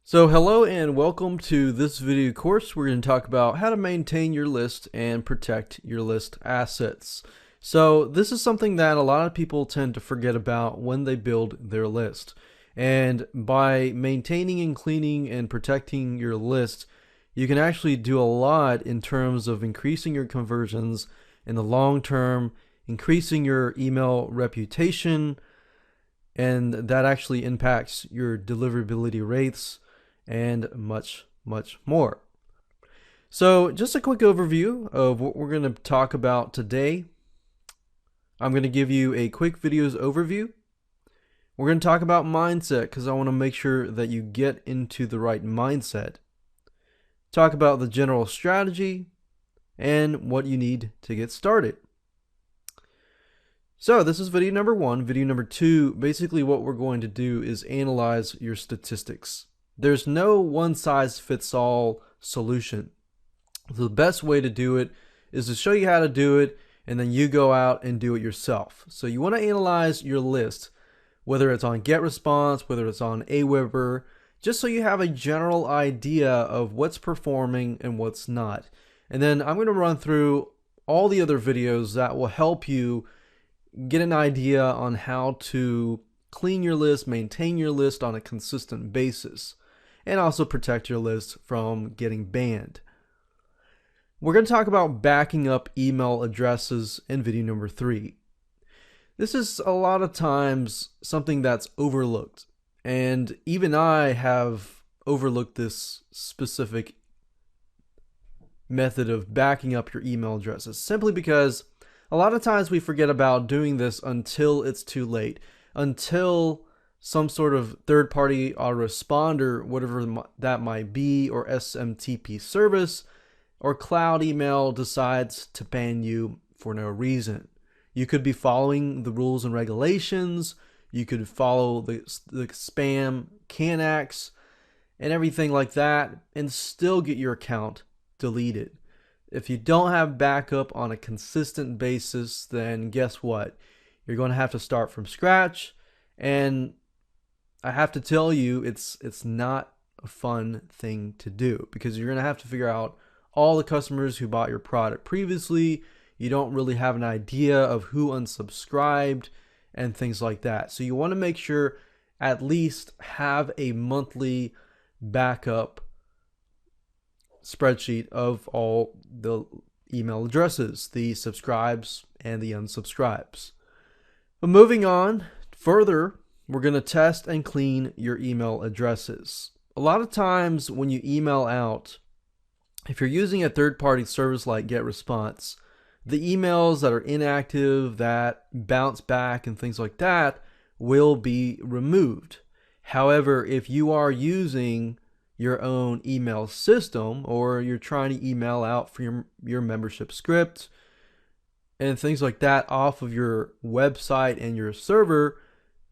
So hello and welcome to this video course. We're going to talk about how to maintain your list and protect your list assets. So this is something that a lot of people tend to forget about when they build their list. And by maintaining and cleaning and protecting your list, you can actually do a lot in terms of increasing your conversions in the long term, increasing your email reputation, and that actually impacts your deliverability rates and much more. So just a quick overview of what we're going to talk about today. I'm going to give you a quick videos overview. We're going to talk about mindset because I want to make sure that you get into the right mindset. Talk about the general strategy and what you need to get started. So this is video number one. Video number two, basically what we're going to do is analyze your statistics. There's no one-size-fits-all solution. The best way to do it is to show you how to do it, and then you go out and do it yourself. So you want to analyze your list, whether it's on GetResponse, whether it's on Aweber, just so you have a general idea of what's performing and what's not. And then I'm going to run through all the other videos that will help you get an idea on how to clean your list, maintain your list on a consistent basis, and also protect your list from getting banned. We're going to talk about backing up email addresses in video number three. This is a lot of times something that's overlooked, and even I have overlooked this specific method of backing up your email addresses simply because a lot of times we forget about doing this until it's too late, until some sort of third-party autoresponder, whatever that might be, or SMTP service, or cloud email decides to ban you for no reason. You could be following the rules and regulations, you could follow the spam can acts and everything like that, and still get your account deleted. If you don't have backup on a consistent basis, then guess what? You're going to have to start from scratch, and I have to tell you, it's not a fun thing to do because you're going to have to figure out all the customers who bought your product previously. You don't really have an idea of who unsubscribed and things like that. So you want to make sure at least have a monthly backup spreadsheet of all the email addresses, the subscribes and the unsubscribes. But moving on further, we're going to test and clean your email addresses. A lot of times when you email out, if you're using a third-party service like GetResponse, the emails that are inactive, that bounce back and things like that will be removed. However, if you are using your own email system, or you're trying to email out for your membership script and things like that off of your website and your server,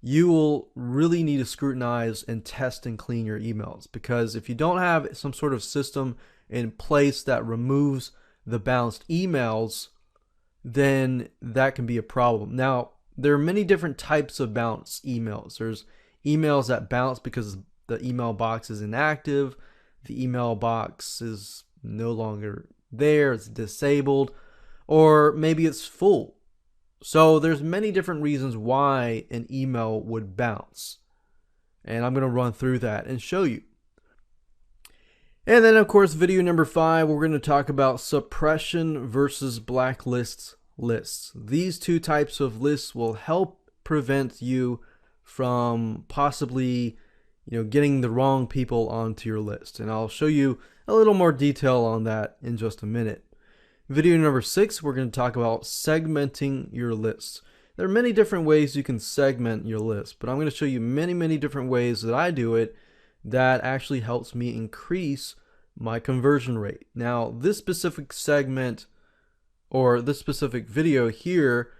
you will really need to scrutinize and test and clean your emails, because if you don't have some sort of system in place that removes the bounced emails, then that can be a problem. Now, there are many different types of bounced emails. There's emails that bounce because the email box is inactive, the email box is no longer there, it's disabled, or maybe it's full. So there's many different reasons why an email would bounce, and I'm going to run through that and show you. And then of course video number 5, we're going to talk about suppression versus blacklist lists. These two types of lists will help prevent you from possibly getting the wrong people onto your list, and I'll show you a little more detail on that in just a minute. Video number 6, we're going to talk about segmenting your lists. There are many different ways you can segment your list, but I'm going to show you many different ways that I do it that actually helps me increase my conversion rate. Now, this specific segment or this specific video here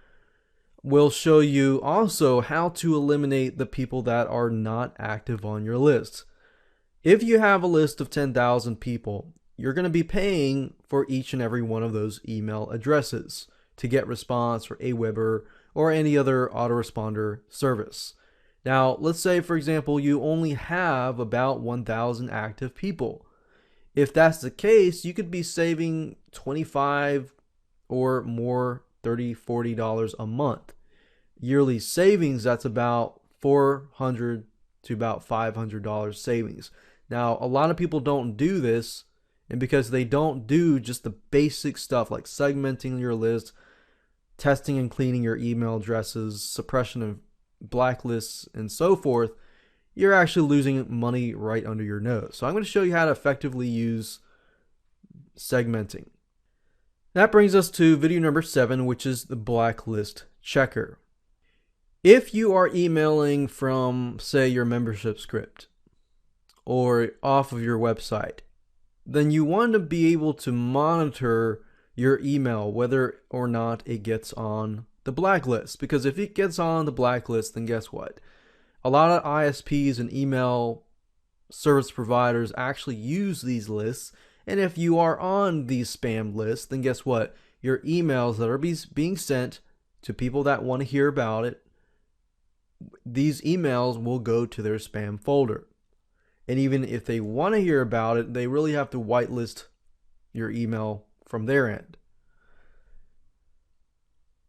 will show you also how to eliminate the people that are not active on your list. If you have a list of 10,000 people, you're going to be paying for each and every one of those email addresses to GetResponse or Aweber or any other autoresponder service. Now, let's say, for example, you only have about 1,000 active people. If that's the case, you could be saving $25 or more, $30, $40 a month. Yearly savings, that's about $400 to about $500 savings. Now, a lot of people don't do this, and because they don't do just the basic stuff like segmenting your list, testing and cleaning your email addresses, suppression of blacklists, and so forth, you're actually losing money right under your nose. So I'm going to show you how to effectively use segmenting. That brings us to video number 7, which is the blacklist checker. If you are emailing from, say, your membership script or off of your website, then you want to be able to monitor your email, whether or not it gets on the blacklist. Because if it gets on the blacklist, then guess what? A lot of ISPs and email service providers actually use these lists. And if you are on these spam lists, then guess what? Your emails that are being sent to people that want to hear about it, these emails will go to their spam folder. And even if they want to hear about it, they really have to whitelist your email from their end.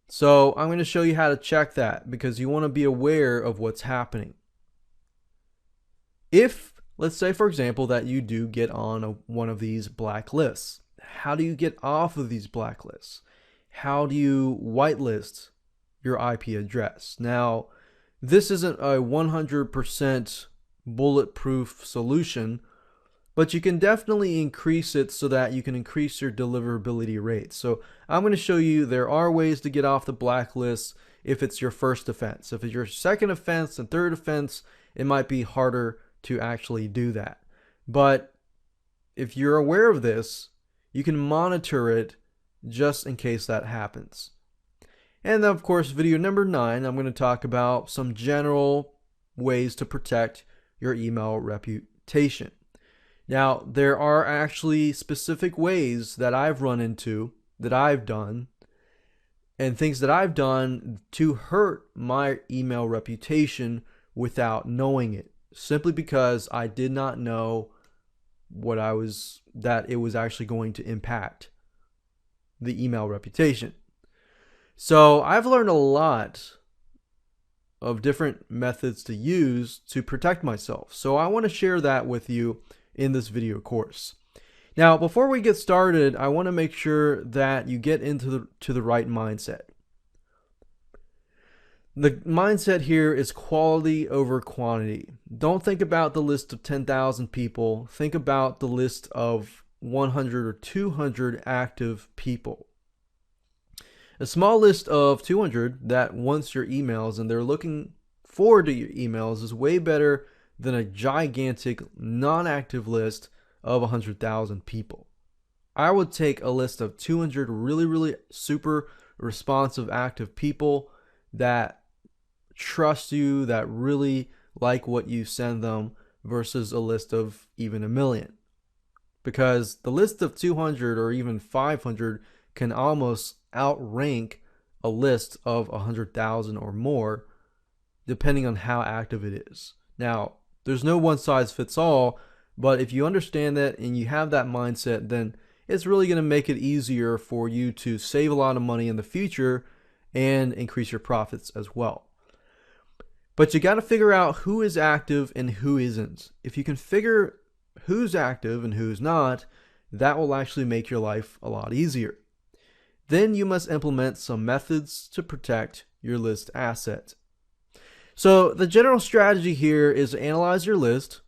So I'm going to show you how to check that, because you want to be aware of what's happening. If, let's say, for example, that you do get on one of these blacklists, how do you get off of these blacklists? How do you whitelist your IP address? Now, this isn't a 100% bulletproof solution, but you can definitely increase it so that you can increase your deliverability rate. So I'm going to show you there are ways to get off the blacklist if it's your first offense. If it's your second offense and third offense, it might be harder to actually do that. But if you're aware of this, you can monitor it just in case that happens. And then, of course, video number 9, I'm going to talk about some general ways to protect your email reputation. Now, there are actually specific ways that I've run into, that I've done, and things that I've done to hurt my email reputation without knowing it, simply because I did not know that it was actually going to impact the email reputation. So I've learned a lot of different methods to use to protect myself. So I want to share that with you in this video course. Now, before we get started, I want to make sure that you get into the right mindset. The mindset here is quality over quantity. Don't think about the list of 10,000 people. Think about the list of 100 or 200 active people. A small list of 200 that wants your emails and they're looking forward to your emails is way better than a gigantic non-active list of 100,000 people. I would take a list of 200 really super responsive active people that trust you, that really like what you send them, versus a list of even 1,000,000. Because the list of 200 or even 500 can almost outrank a list of 100,000 or more, depending on how active it is. Now, there's no one size fits all, but if you understand that and you have that mindset, then it's really going to make it easier for you to save a lot of money in the future and increase your profits as well. But you got to figure out who is active and who isn't. If you can figure who's active and who's not, that will actually make your life a lot easier. Then you must implement some methods to protect your list asset. So the general strategy here is to analyze your list,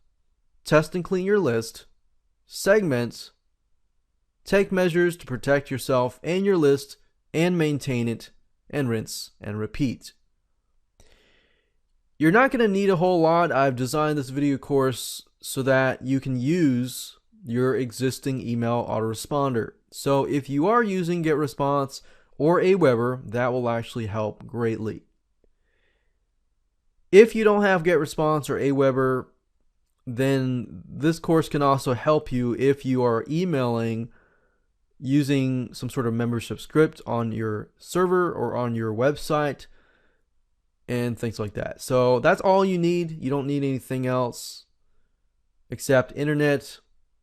test and clean your list, segment, take measures to protect yourself and your list, and maintain it, and rinse and repeat. You're not going to need a whole lot. I've designed this video course so that you can use your existing email autoresponder. So if you are using GetResponse or Aweber, that will actually help greatly. If you don't have GetResponse or Aweber, then this course can also help you if you are emailing using some sort of membership script on your server or on your website. and things like that. So that's all you need. You don't need anything else except internet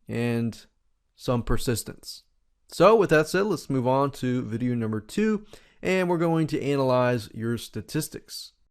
and some persistence. So with that said, let's move on to video number 2, and we're going to analyze your statistics.